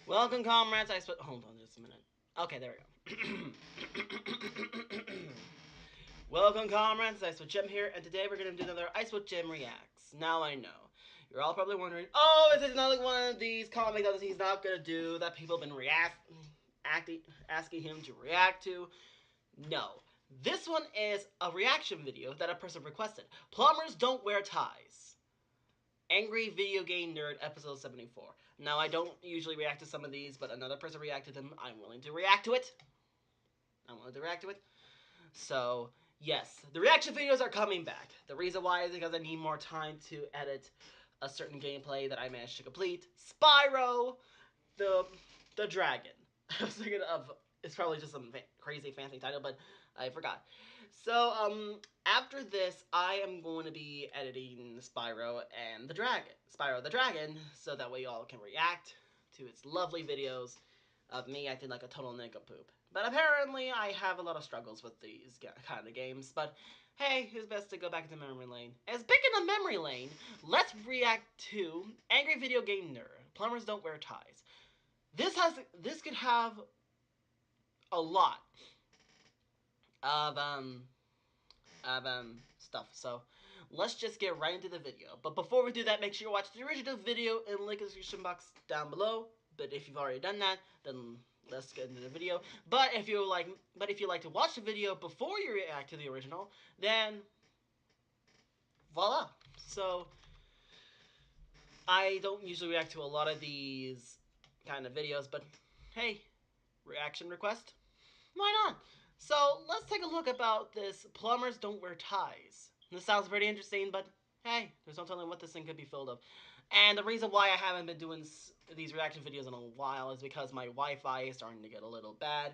Welcome, comrades. Hold on just a minute. Okay, there we go. Welcome, comrades. IceWolfGem here, and today we're gonna do another IceWolfGem reacts. Now I know you're all probably wondering, oh, is this another one of these comics that he's not gonna do that people have been asking him to react to? No. This one is a reaction video that a person requested. Plumbers don't wear ties. Angry Video Game Nerd, episode 74. Now, I don't usually react to some of these, but another person reacted to them. I'm willing to react to it. So, yes, the reaction videos are coming back. The reason why is because I need more time to edit a certain gameplay that I managed to complete. Spyro, the dragon. I was thinking of, it's probably just some crazy fancy title, but I forgot. So, after this, I am going to be editing Spyro and the Dragon. Spyro the Dragon, so that way y'all can react to its lovely videos of me acting like a total nincompoop. But apparently, I have a lot of struggles with these kind of games, but hey, it's best to go back into memory lane. And speaking of memory lane, let's react to Angry Video Game Nerd. Plumbers don't wear ties. This could have a lot of stuff. So let's just get right into the video. But before we do that, make sure you watch the original video in the link in the description box down below. But if you've already done that, then let's get into the video. But if you like to watch the video before you react to the original, then voila. So I don't usually react to a lot of these kind of videos, but hey, reaction request? Why not? So let's take a look about this Plumbers Don't Wear Ties. This sounds pretty interesting, but hey, there's no telling what this thing could be filled of. And the reason why I haven't been doing these reaction videos in a while is because my Wi-Fi is starting to get a little bad.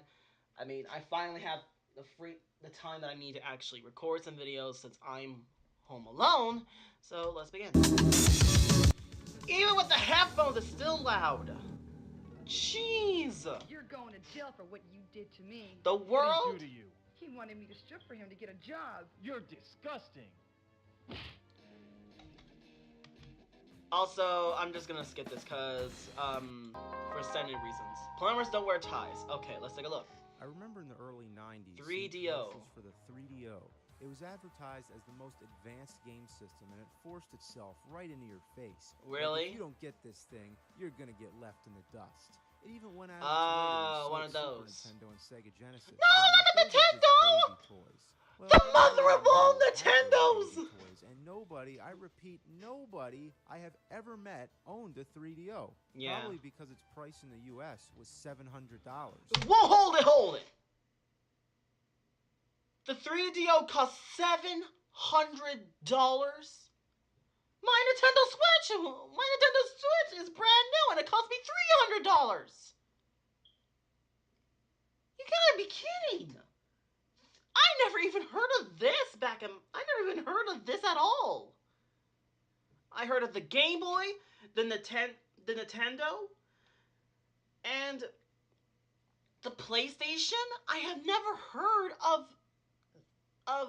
I mean, I finally have the time that I need to actually record some videos since I'm home alone. So let's begin. Even with the headphones, it's still loud. Jeez. You're going to jail for what you did to me. The world? What did he do to you? He wanted me to strip for him to get a job. You're disgusting. Also, I'm just gonna skip this because, for standing reasons. Plumbers don't wear ties. Okay, let's take a look. I remember in the early 90s, 3DO. commercials for the 3DO. It was advertised as the most advanced game system, and it forced itself right into your face. Really? Like, if you don't get this thing, you're gonna get left in the dust. It even went out Oh, of one its of way to those. Super Nintendo and Sega Genesis. No, not the Those are just Nintendo! baby toys. Well, The nobody mother of I all know had those Nintendos! baby toys, and nobody, I repeat, nobody I have ever met owned a 3DO. Yeah. Probably because its price in the US was $700. Whoa, hold it! The 3DO cost $700? My Nintendo Switch is brand new and it cost me $300! You gotta be kidding! I never even heard of this I never even heard of this at all. I heard of the Game Boy, the Nintendo, and the PlayStation. I have never heard of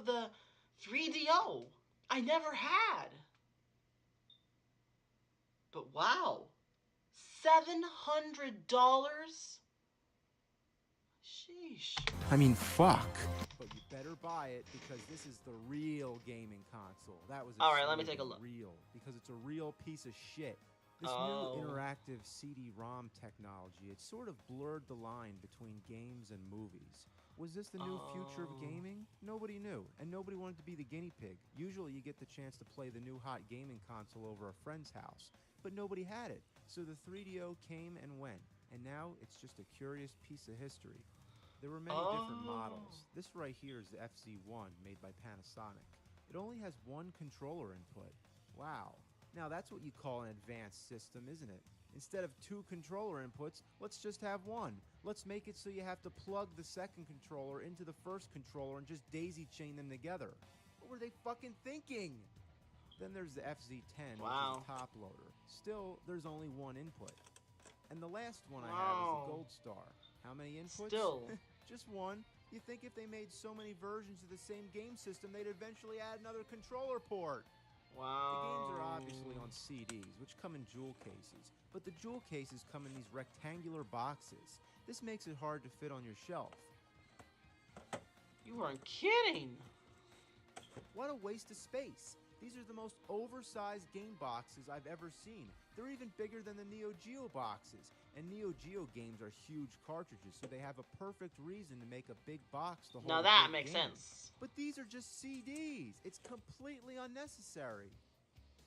the 3DO. I never had. But wow, $700? Sheesh. I mean, fuck. But you better buy it because this is the real gaming console. That was All right, let me take a look. Real, because it's a real piece of shit. This Oh. new interactive CD-ROM technology, it sort of blurred the line between games and movies. Was this the new future of gaming? Nobody knew, and nobody wanted to be the guinea pig. Usually you get the chance to play the new hot gaming console over a friend's house, but nobody had it. So the 3DO came and went, and now it's just a curious piece of history. There were many different models. This right here is the FZ1 made by Panasonic. It only has one controller input. Wow. Now that's what you call an advanced system, isn't it? Instead of two controller inputs, let's just have one. Let's make it so you have to plug the second controller into the first controller and just daisy chain them together. What were they fucking thinking? Then there's the FZ10, Wow. which is top loader. Still, there's only one input. And the last one I have is Wow. the Gold Star. How many inputs? Still. Just one. You think if they made so many versions of the same game system, they'd eventually add another controller port. The games are Wow. obviously on CDs, which come in jewel cases, but the jewel cases come in these rectangular boxes. This makes it hard to fit on your shelf. You weren't kidding. What a waste of space. These are the most oversized game boxes I've ever seen. They're even bigger than the Neo Geo boxes. And Neo Geo games are huge cartridges, so they have a perfect reason to make a big box to hold Now a that big makes game. sense. But these are just CDs. It's completely unnecessary.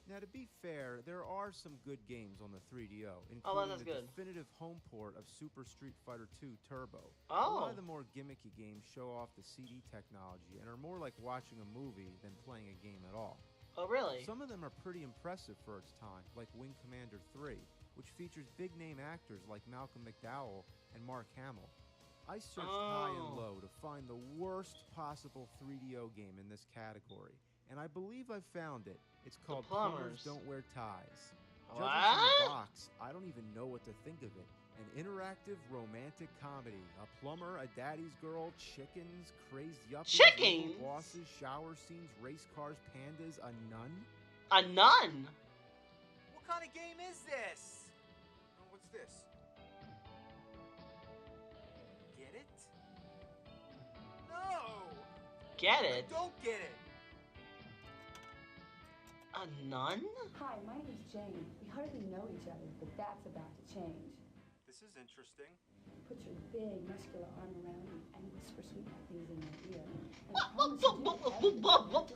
Now, to be fair, there are some good games on the 3DO, including that's the good. definitive home port of Super Street Fighter II Turbo. A Oh. lot of the more gimmicky games show off the CD technology and are more like watching a movie than playing a game at all. Oh, really? Some of them are pretty impressive for its time, like Wing Commander 3, which features big-name actors like Malcolm McDowell and Mark Hamill. I searched high and Oh. low to find the worst possible 3DO game in this category, and I believe I found it. It's called Plumbers. Don't Wear Ties. Judging from the What? box, I don't even know what to think of it. An interactive romantic comedy. A plumber, a daddy's girl, chickens, crazed yuppies, Chickens? little bosses, shower scenes, race cars, pandas, a nun. A nun? What kind of game is this? Oh, what's this? Get it? No! Get I it? don't get it! A nun? Hi, my name's Jane. We hardly know each other, but that's about to change. This is interesting. Put your big, muscular arm around me and whisper sweet things in your ear. And I promise you do everything you desire.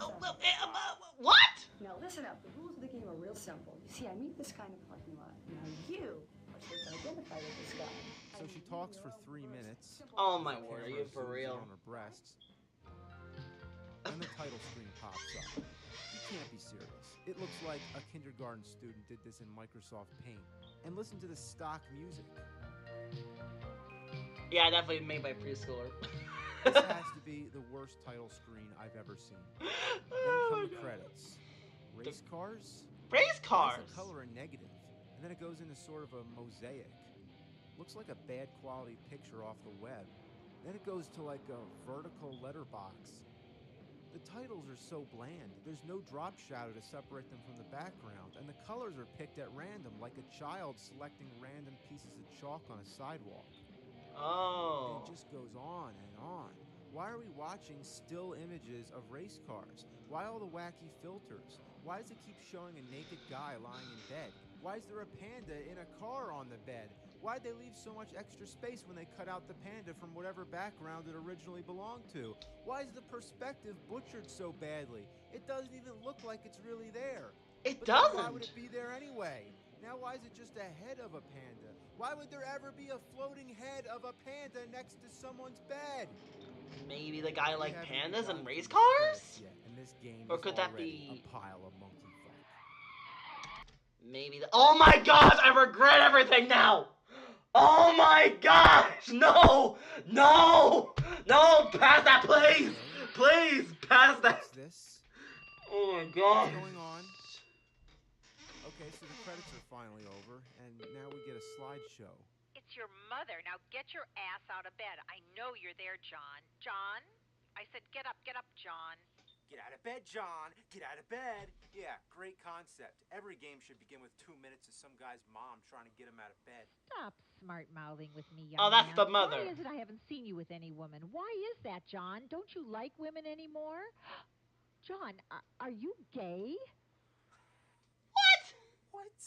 What? Now listen up. The rules of the game are real simple. You see, I meet this guy in the parking lot. Now you are supposed to identify with this guy. So she talks for 3 minutes. Oh my The word, are camera you for zooms in real? on her breasts. And the title screen pops up. You can't be serious. It looks like a kindergarten student did this in Microsoft Paint. And listen to the stock music. Yeah, definitely made by preschooler. This has to be the worst title screen I've ever seen. Then come the credits. Race cars? Race cars. That's the color in negative, and then it goes into sort of a mosaic. Looks like a bad quality picture off the web. Then it goes to like a vertical letterbox. The titles are so bland. There's no drop shadow to separate them from the background, and the colors are picked at random, like a child selecting random pieces of chalk on a sidewalk. Oh. And it just goes on and on. Why are we watching still images of race cars? Why all the wacky filters? Why does it keep showing a naked guy lying in bed? Why is there a panda in a car on the bed? Why'd they leave so much extra space when they cut out the panda from whatever background it originally belonged to? Why is the perspective butchered so badly? It doesn't even look like it's really there. It But then doesn't. why would it be there anyway? Now why is it just a head of a panda? Why would there ever be a floating head of a panda next to someone's bed? Maybe the guy We liked haven't pandas gotten and race to the credits cars? yet, and this game Or is could that already be- a pile of monkey fuck. Maybe the. Oh my gosh! I regret everything now. Oh my gosh! No! No! No! Pass that, please! Please, pass that! What's this? Oh my gosh! What's going on? Okay, so the credits are finally over, and now we get a slideshow. It's your mother. Now get your ass out of bed. I know you're there, John. John? I said get up, John. Get out of bed, John! Get out of bed! Yeah, great concept. Every game should begin with 2 minutes of some guy's mom trying to get him out of bed. Stop smart-mouthing with me, young Oh, that's man. the mother. Why is it I haven't seen you with any woman? Why is that, John? Don't you like women anymore? John, are you gay? What? What?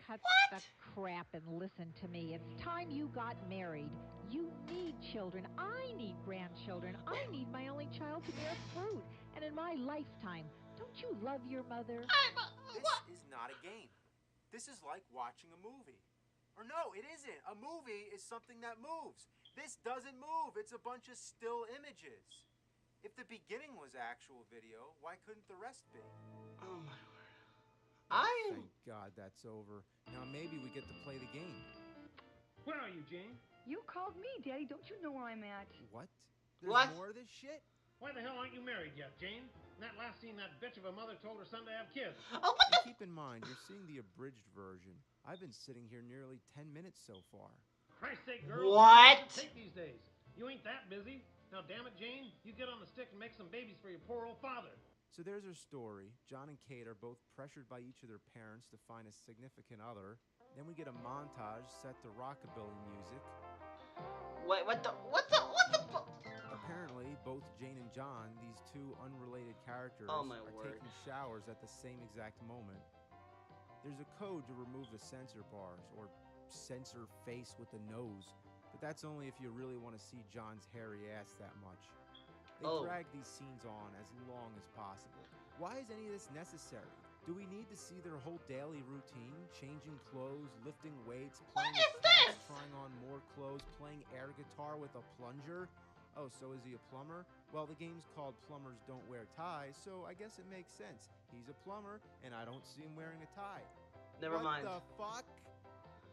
Cut What? the crap and listen to me. It's time you got married. You need children. I need grandchildren. I need my only child to bear fruit. And in my lifetime, don't you love your mother? This is not a game. This is like watching a movie. Or no, it isn't. A movie is something that moves. This doesn't move. It's a bunch of still images. If the beginning was actual video, why couldn't the rest be? Oh my word. Thank God that's over. Now maybe we get to play the game. Where are you, Jane? You called me, Daddy. Don't you know where I'm at? What? There's What? more of this shit? Why the hell aren't you married yet, Jane? In that last scene, that bitch of a mother told her son to have kids. Oh, what the? Keep in mind, you're seeing the abridged version. I've been sitting here nearly 10 minutes so far. Christ's sake, girl. What? Take these days. You ain't that busy. Now, damn it, Jane, you get on the stick and make some babies for your poor old father. So there's her story. John and Kate are both pressured by each of their parents to find a significant other. Then we get a montage set to rockabilly music. Wait, what the? Apparently, both Jane and John, these two unrelated characters, Oh my are word. taking showers at the same exact moment. There's a code to remove the censor bars, or censor face with the nose, but that's only if you really want to see John's hairy ass that much. They drag these scenes on as long as possible. Why is any of this necessary? Do we need to see their whole daily routine? Changing clothes, lifting weights, playing What is with cats, this? trying on more clothes, playing air guitar with a plunger? Oh, so is he a plumber? Well, the game's called Plumbers Don't Wear Ties, so I guess it makes sense. He's a plumber, and I don't see him wearing a tie. Never mind. What the fuck?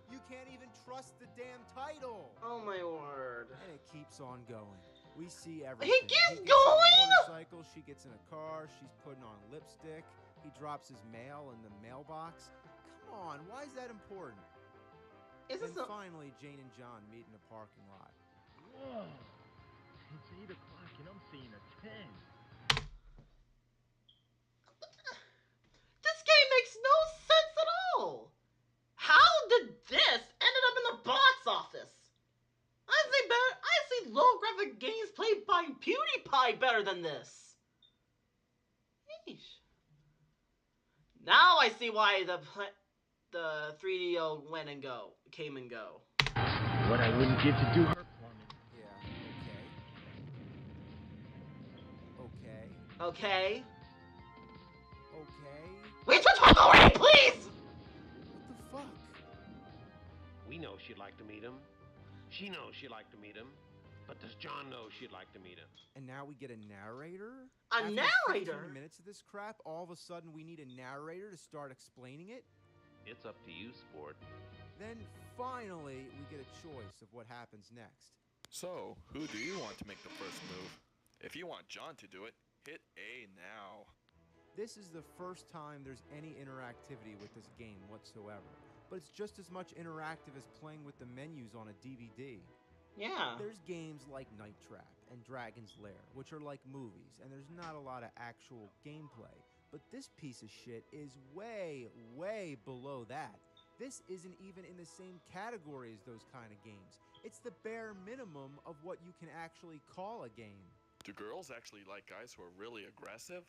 You can't even trust the damn title! Oh my word. And it keeps on going. We see everything. keeps He gets going? on a motorcycle, she gets in a car, she's putting on lipstick, he drops his mail in the mailbox. Come on, why is that important? Is And this finally, Jane and John meet in a parking lot. Whoa. It's 8 o'clock and I'm seeing a 10. This game makes no sense at all. How did this ended up in the box office? I see low graphic games played by PewDiePie better than this. Yeesh. Now I see why the 3DO came and go. What I wouldn't give to do her plumbing. Yeah, okay. Okay. Okay. Wait to talk already, please! What the fuck? We know she'd like to meet him. She knows she'd like to meet him. But does John know she'd like to meet him? And now we get a narrator? A After narrator? 15 minutes of this crap, all of a sudden we need a narrator to start explaining it? It's up to you, sport. Then finally we get a choice of what happens next. So, who do you want to make the first move? If you want John to do it, hit A now. This is the first time there's any interactivity with this game whatsoever, but it's just as much interactive as playing with the menus on a DVD. Yeah. There's games like Night Trap and Dragon's Lair, which are like movies, and there's not a lot of actual gameplay. But this piece of shit is way, way below that. This isn't even in the same category as those kind of games. It's the bare minimum of what you can actually call a game. Do girls actually like guys who are really aggressive?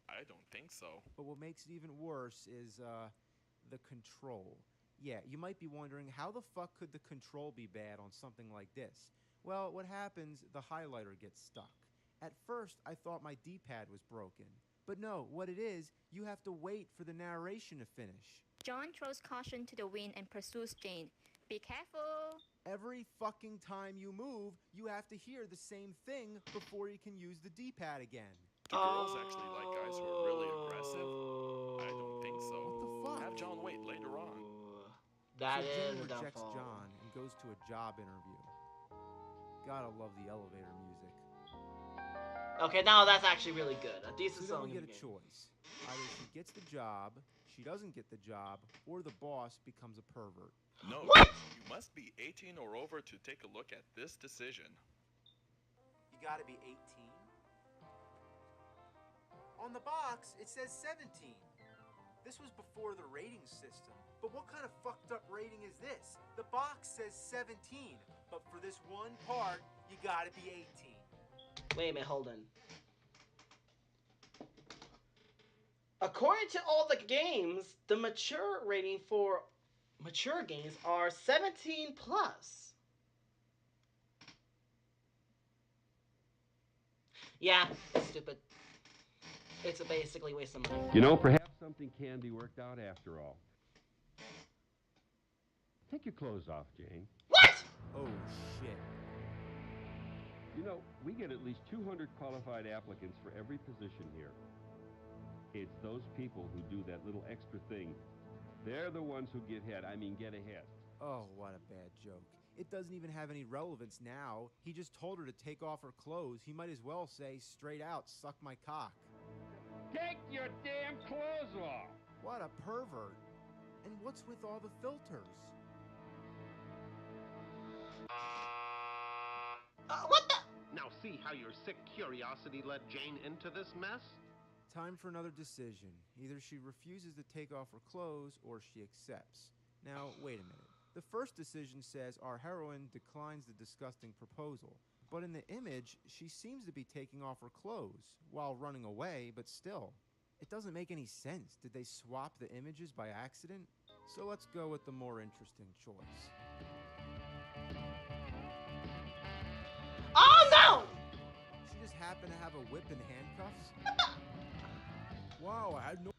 I don't think so. But what makes it even worse is, the control. Yeah, you might be wondering, how the fuck could the control be bad on something like this? Well, what happens, the highlighter gets stuck. At first, I thought my D-pad was broken. But no, what it is, you have to wait for the narration to finish. John throws caution to the wind and pursues Jane. Be careful! Every fucking time you move, you have to hear the same thing before you can use the D-pad again. Do girls actually like guys who are really aggressive? I don't think so. What the fuck? Have John wait later on. That So is Jane a rejects downfall. John and goes to a job interview. Gotta love the elevator music. Okay, now that's actually really good. A So decent then song we in get the a game. choice. Either she gets the job, she doesn't get the job, or the boss becomes a pervert. No, What? you must be 18 or over to take a look at this decision. You gotta be 18? On the box, it says 17. This was before the rating system. But what kind of fucked up rating is this? The box says 17, but for this one part, you gotta be 18. Wait a minute, hold on. According to all the games, the mature rating for mature games are 17 plus. Yeah, it's stupid. It's a basically waste of money. You know, perhaps something can be worked out after all. Take your clothes off, Jane. What? Oh, shit. You know, we get at least 200 qualified applicants for every position here. It's those people who do that little extra thing. They're the ones who get ahead. Oh, what a bad joke. It doesn't even have any relevance now. He just told her to take off her clothes. He might as well say straight out, suck my cock. Take your damn clothes off! What a pervert. And what's with all the filters? What the? Now see how your sick curiosity led Jane into this mess? Time for another decision. Either she refuses to take off her clothes or she accepts. Now, wait a minute. The first decision says our heroine declines the disgusting proposal. But in the image, she seems to be taking off her clothes while running away, but still. It doesn't make any sense. Did they swap the images by accident? So let's go with the more interesting choice. Oh no! She just happened to have a whip and handcuffs? Wow, I had no...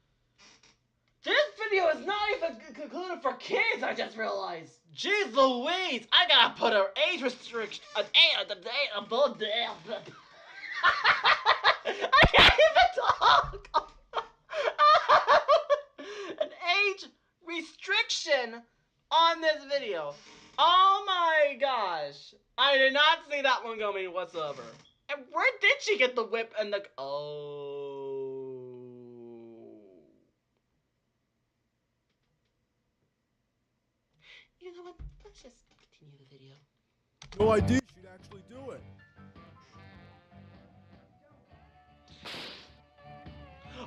This video is not even concluded for kids, I just realized. Jeez Louise, I gotta put an age restriction. I can't even talk. An age restriction on this video. Oh my gosh. I did not see that one coming whatsoever. And where did she get the whip and the... Oh. You know what? Let's just continue the video. No idea she'd actually do it.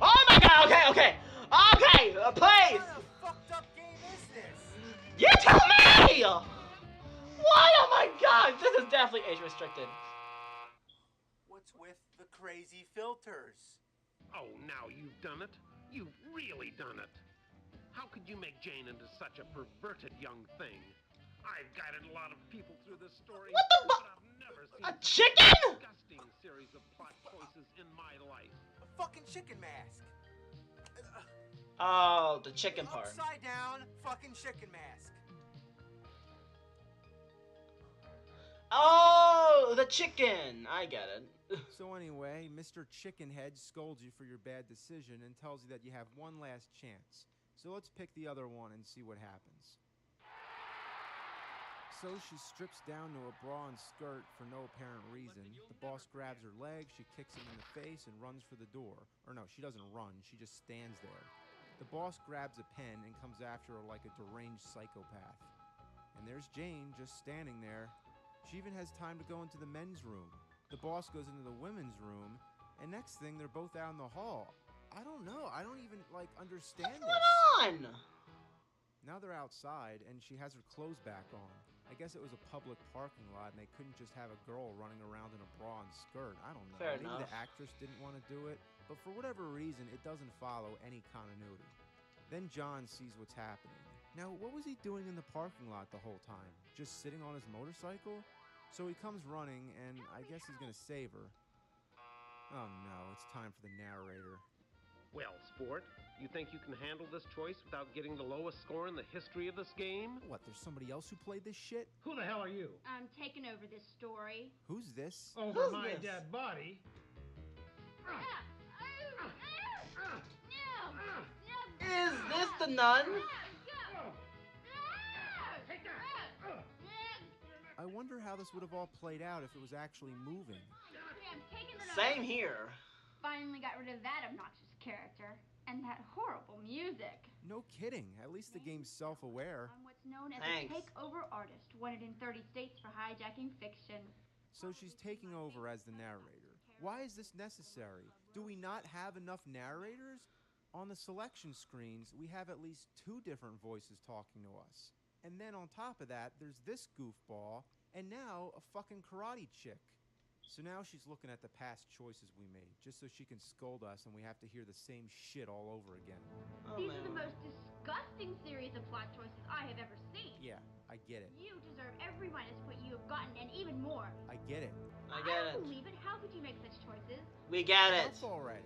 Oh my god, okay, please! What kind of fucked up game is this? You tell me! What? Oh my god, this is definitely age restricted. What's with the crazy filters? Oh, now you've done it. You've really done it. How could you make Jane into such a perverted young thing? I've guided a lot of people through this story. What the but I've never seen A such chicken? a disgusting series of plot choices in my life. A fucking chicken mask. Oh, the chicken part. Upside down fucking chicken mask. Oh, the chicken. I get it. So anyway, Mr. Chickenhead scolds you for your bad decision and tells you that you have one last chance. So let's pick the other one and see what happens. So she strips down to a bra and skirt for no apparent reason. The boss grabs her leg, she kicks him in the face and runs for the door. Or no, she doesn't run, she just stands there. The boss grabs a pen and comes after her like a deranged psychopath. And there's Jane just standing there. She even has time to go into the men's room. The boss goes into the women's room, and next thing they're both out in the hall. I don't know, I don't even, understand What's going on? Now they're outside, and she has her clothes back on. I guess it was a public parking lot, and they couldn't just have a girl running around in a bra and skirt. I don't know. Fair Maybe enough. the actress didn't want to do it, but for whatever reason, it doesn't follow any continuity. Then John sees what's happening. Now, what was he doing in the parking lot the whole time? Just sitting on his motorcycle? So he comes running, and I guess he's gonna save her. Oh no, it's time for the narrator. Well, sport, you think you can handle this choice without getting the lowest score in the history of this game? What, there's somebody else who played this shit? Who the hell are you? I'm taking over this story. Who's this? Over Who's my this? dead body? Is this the nun? I wonder how this would have all played out if it was actually moving. Same here. Finally got rid of that obnoxious character. And that horrible music. No kidding. At least the game's self-aware. I'm what's known as Thanks. a takeover artist, wanted in 30 states for hijacking fiction. So she's taking over as the narrator. Why is this necessary? Do we not have enough narrators? On the selection screens, we have at least 2 different voices talking to us. And then on top of that, there's this goofball, and now a fucking karate chick. So now she's looking at the past choices we made, just so she can scold us and we have to hear the same shit all over again. Oh, These man. are the most disgusting series of plot choices I have ever seen. Yeah, I get it. You deserve every minus point you have gotten, and even more. I get it. I get it. don't believe it. How could you make such choices? We get it. Enough already.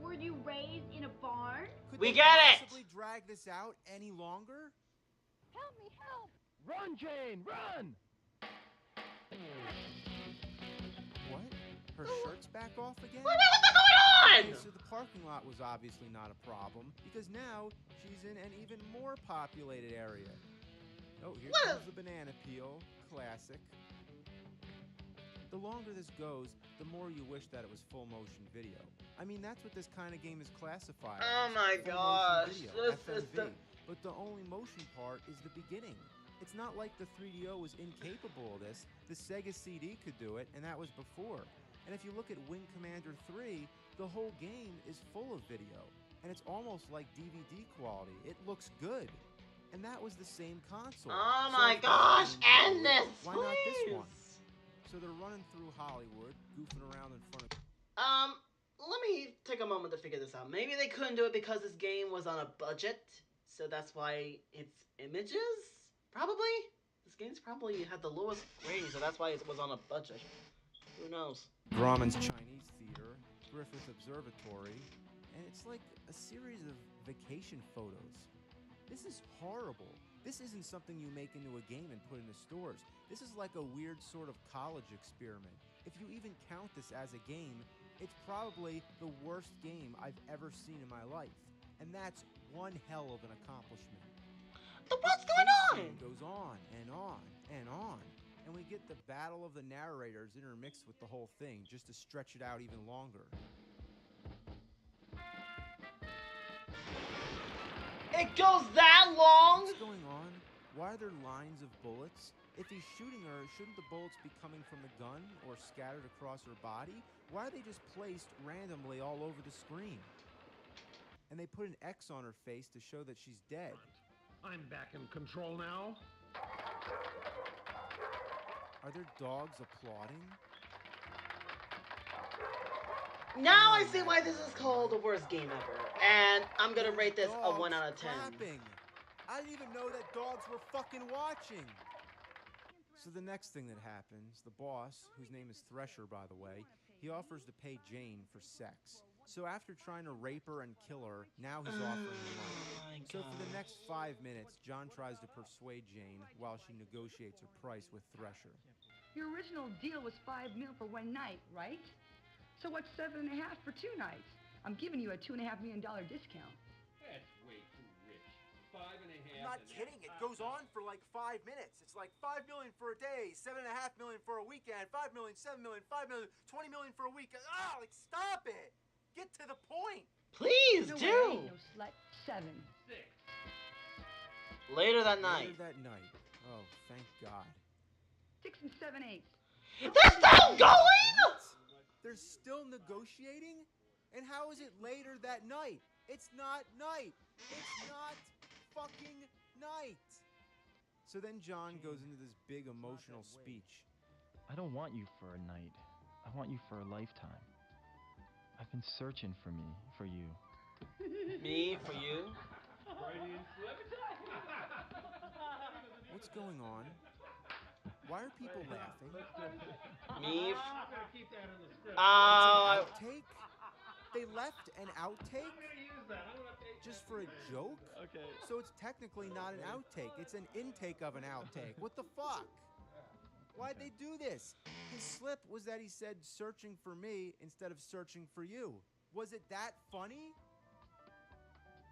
Were you raised in a barn? Could We they get it! possibly drag this out any longer? Help me, help! Run, Jane, run! What? Her shirt's back off again? What the going Okay, on? so the parking lot was obviously not a problem, because now she's in an even more populated area. Oh, here What? comes the banana peel. Classic. The longer this goes, the more you wish that it was full motion video. I mean, that's what this kind of game is classified Oh as, my full gosh, motion video, this is FMV. the- But the only motion part is the beginning. It's not like the 3DO was incapable of this. The Sega CD could do it, and that was before. And if you look at Wing Commander 3, the whole game is full of video. And it's almost like DVD quality. It looks good. And that was the same console. Oh So my if gosh, this game end could do it, this, why not this please? one? So they're running through Hollywood, goofing around in front of... Let me take a moment to figure this out. Maybe they couldn't do it because this game was on a budget, so that's why it's images? Probably? This game's probably had the lowest rating, so that's why it was on a budget. Who knows? Grauman's Chinese Theater, Griffith Observatory, and it's like a series of vacation photos. This is horrible. This isn't something you make into a game and put into stores. This is like a weird sort of college experiment. If you even count this as a game, it's probably the worst game I've ever seen in my life. And that's one hell of an accomplishment. What's going on? It goes on and on and on. And we get the battle of the narrators intermixed with the whole thing just to stretch it out even longer. It goes that long? What's going on? Why are there lines of bullets? If he's shooting her, shouldn't the bullets be coming from the gun or scattered across her body? Why are they just placed randomly all over the screen? And they put an X on her face to show that she's dead. I'm back in control now. Are there dogs applauding? Now I see why this is called the worst game ever. And I'm gonna rate this a 1 out of 10. Clapping. I didn't even know that dogs were fucking watching. So the next thing that happens, the boss, whose name is Thresher, by the way, he offers to pay Jane for sex. So after trying to rape her and kill her, now he's offering her money. So for the next 5 minutes, John tries to persuade Jane while she negotiates her price with Thresher. Your original deal was $5 million for one night, right? So what's $7.5 for 2 nights? I'm giving you a $2.5 million discount. That's way too rich. 5.5. I'm not kidding. It goes on for like 5 minutes. It's like $5 million for a day, $7.5 million for a weekend, $5 million, $7 million, $5 million, $20 million for a week. Ah, like stop it! Get to the point. Please No do. way, no slut. 7. 6. Later that night. Later that night. Oh, thank God. 6 and 7/8. They're still going? What? They're still negotiating? And how is it later that night? It's not night. It's not fucking night. So then John goes into this big emotional speech. I don't want you for a night. I want you for a lifetime. I've been searching for you. Me for you? What's going on? Why are people laughing? Me? I'm gonna keep that in the script. Outtake? They left an outtake? I'm gonna use that. I'm gonna take Just for a joke? Okay. So it's technically not an outtake. It's an intake of an outtake. What the fuck? Why'd they do this? His slip was that he said searching for me instead of searching for you. Was it that funny?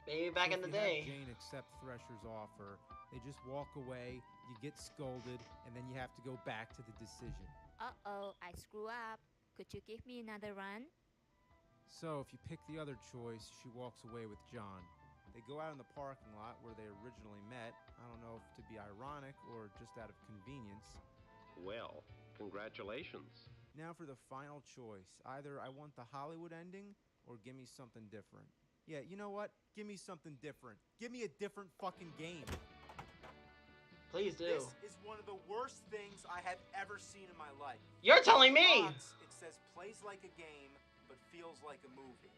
Maybe back in the If you have day. Jane accept Thresher's offer, they just walk away, you get scolded, and then you have to go back to the decision. Uh-oh, I screw up. Could you give me another run? So if you pick the other choice, she walks away with John. They go out in the parking lot where they originally met. I don't know if to be ironic or just out of convenience. Well, congratulations. Now for the final choice. Either I want the Hollywood ending or give me something different. Yeah, you know what? Give me something different. Give me a different fucking game. Please do. This is one of the worst things I have ever seen in my life. You're telling me! Box, it says plays like a game, but feels like a movie.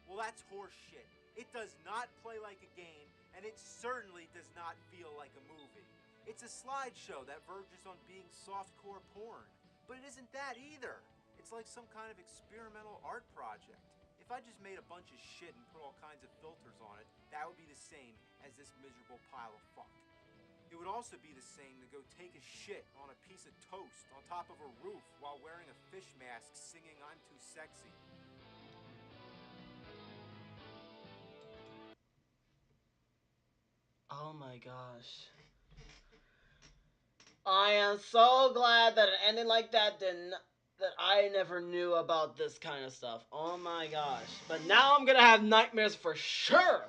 Well, that's horse shit. It does not play like a game, and it certainly does not feel like a movie. It's a slideshow that verges on being softcore porn. But it isn't that either. It's like some kind of experimental art project. If I just made a bunch of shit and put all kinds of filters on it, that would be the same as this miserable pile of fuck. It would also be the same to go take a shit on a piece of toast on top of a roof while wearing a fish mask singing I'm Too Sexy. Oh my gosh. I am so glad that an ending like that that I never knew about this kind of stuff. Oh my gosh. But now I'm gonna have nightmares for sure.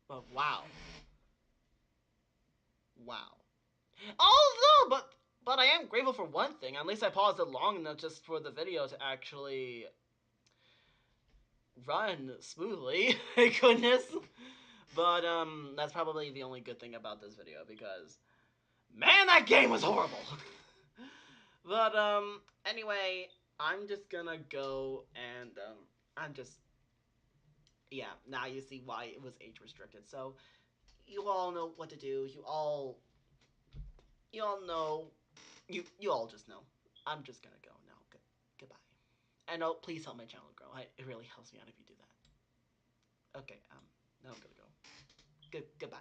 But wow. Wow. Although, but I am I'm grateful for one thing. At least I paused it long enough just for the video to actually run smoothly. Thank goodness. But, that's probably the only good thing about this video, because, man, that game was horrible! But, anyway, I'm just gonna go and, yeah, now you see why it was age restricted. So, you all know what to do. You all know, you all just know. I'm just gonna go now. Goodbye. And oh, please help my channel grow. It really helps me out if you do that. Okay, now I'm gonna go. Goodbye.